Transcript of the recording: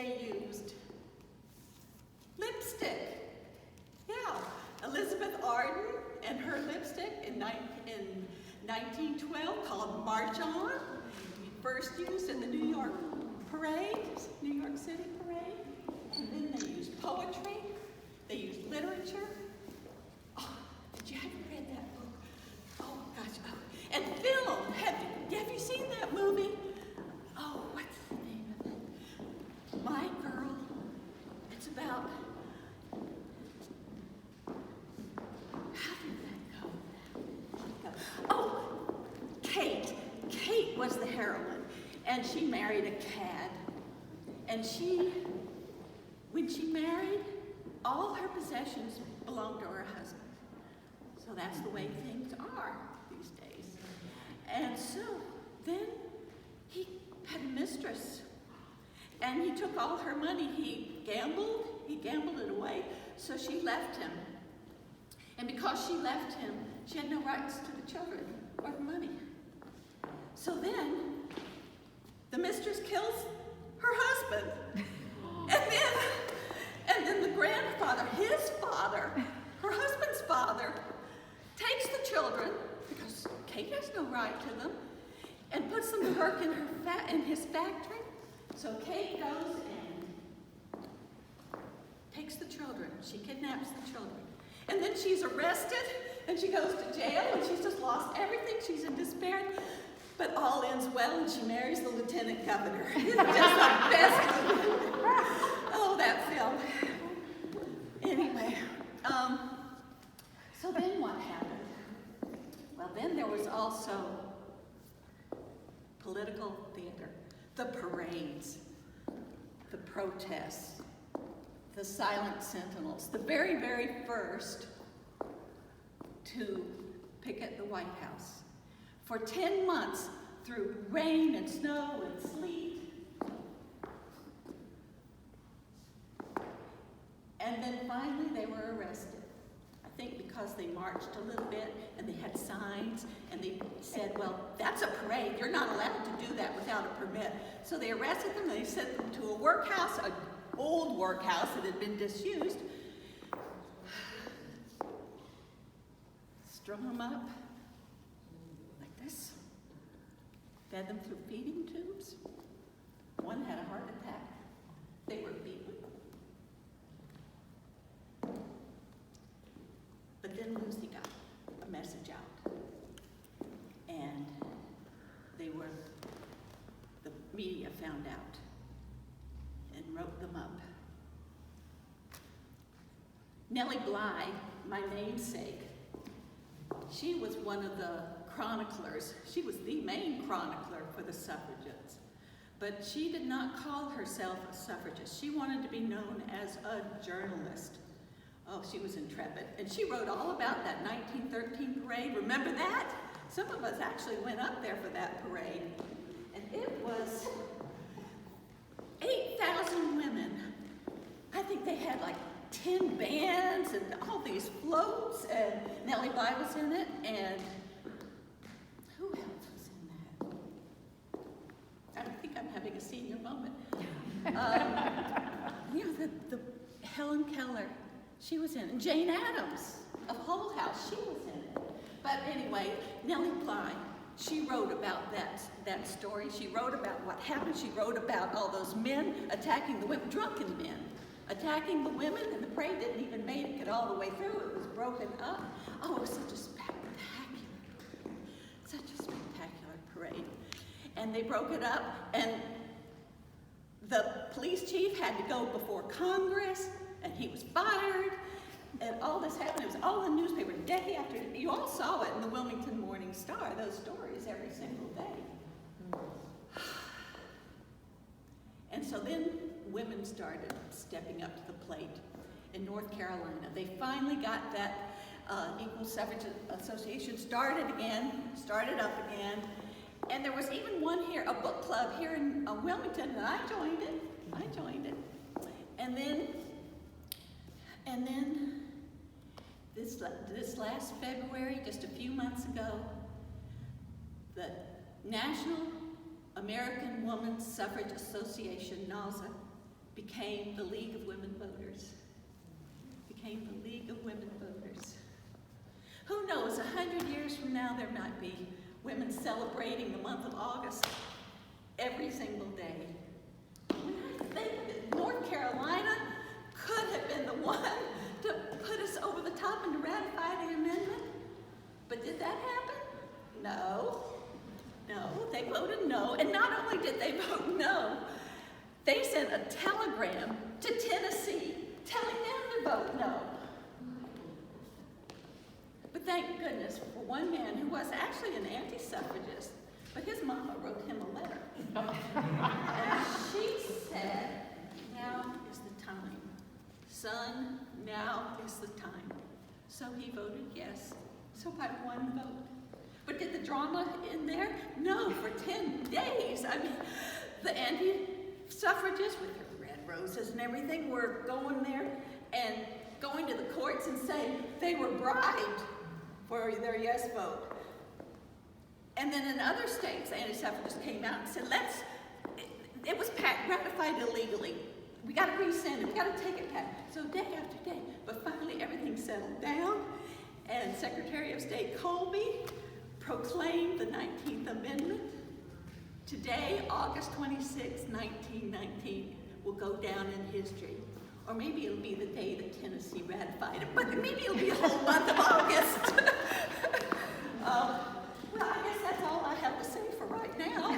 they used lipstick. Yeah, Elizabeth Arden and her lipstick in 1912 called March On, first used in the New York parade, New York City parade. And then they used poetry, they used literature. Oh, did you ever read that book? Oh gosh, oh. And film, have you seen that movie? Oh, what's the name of it? My Girl. It's about, how did that go? Oh, Kate. Kate was the heroine, and she married a cad. And when she married, all her possessions belonged to her husband. So that's the way things are these days. And so then he had a mistress, and he took all her money. He gambled it away, so she left him. And because she left him, she had no rights to the children or the money. So then the mistress kills her husband. And then the grandfather, his father, her husband's father, takes the children, because Kate has no right to them, and puts them to work in his factory. So Kate goes and takes the children. She kidnaps the children. And then she's arrested, and she goes to jail, and she's just lost everything. She's in despair. But all ends well, and she marries the lieutenant governor. It's just the best. Oh, that film. Anyway, so then what happened? Well, then there was also political theater, the parades, the protests, the silent sentinels, the very, very first to picket the White House. For 10 months, through rain and snow and sleet. And then finally they were arrested. I think because they marched a little bit and they had signs and they said, well, that's a parade. You're not allowed to do that without a permit. So they arrested them and they sent them to a workhouse, an old workhouse that had been disused. Strung them up. Fed them through feeding tubes. One had a heart attack. They were beaten. But then Lucy got a message out. And the media found out and wrote them up. Nellie Bly, my namesake, she was one of the chroniclers. She was the main chronicler for the suffragettes. But she did not call herself a suffragist. She wanted to be known as a journalist. Oh, she was intrepid. And she wrote all about that 1913 parade. Remember that? Some of us actually went up there for that parade. And it was 8,000 women. I think they had like 10 bands and all these floats, and Nellie Bly was in it, and who else was in that? I think I'm having a senior moment. The Helen Keller, she was in it. And Jane Addams of Hull House, she was in it. But anyway, Nellie Bly, she wrote about that story. She wrote about what happened. She wrote about all those men attacking the women, drunken men, attacking the women, and the parade didn't even make it all the way through. It was broken up. Oh, it was such a spectacular parade. And they broke it up, and the police chief had to go before Congress, and he was fired, and all this happened. It was all in the newspaper day after day. You all saw it in the Wilmington Morning Star, those stories every single day. And so then women started stepping up to the plate in North Carolina. They finally got that Equal Suffrage Association started up again. And there was even one here, a book club here in Wilmington, and I joined it. And then this last February, just a few months ago, the National American Women's Suffrage Association, NAWSA, became the League of Women Voters. Became the League of Women Voters. Who knows, 100 years from now, there might be women celebrating the month of August every single day. When I think that North Carolina could have been the one to put us over the top and to ratify the amendment, but did that happen? No. No, they voted no, and not only did they vote no, they sent a telegram to Tennessee telling them to vote no. But thank goodness for one man who was actually an anti-suffragist, but his mama wrote him a letter. And she said, now is the time. Son, now is the time. So he voted yes. So by one vote. But did the drama in there? No, for 10 days. I mean, the anti-suffragists with their red roses and everything were going there and going to the courts and saying they were bribed for their yes vote. And then in other states, anti-suffragists came out and said, it was ratified illegally. We got to rescind it, we got to take it back. So day after day, but finally everything settled down, and Secretary of State Colby proclaimed the 19th Amendment. Today, August 26, 1919, will go down in history. Or maybe it'll be the day that Tennessee ratified it, but maybe it'll be a whole month of August. Well, I guess that's all I have to say for right now.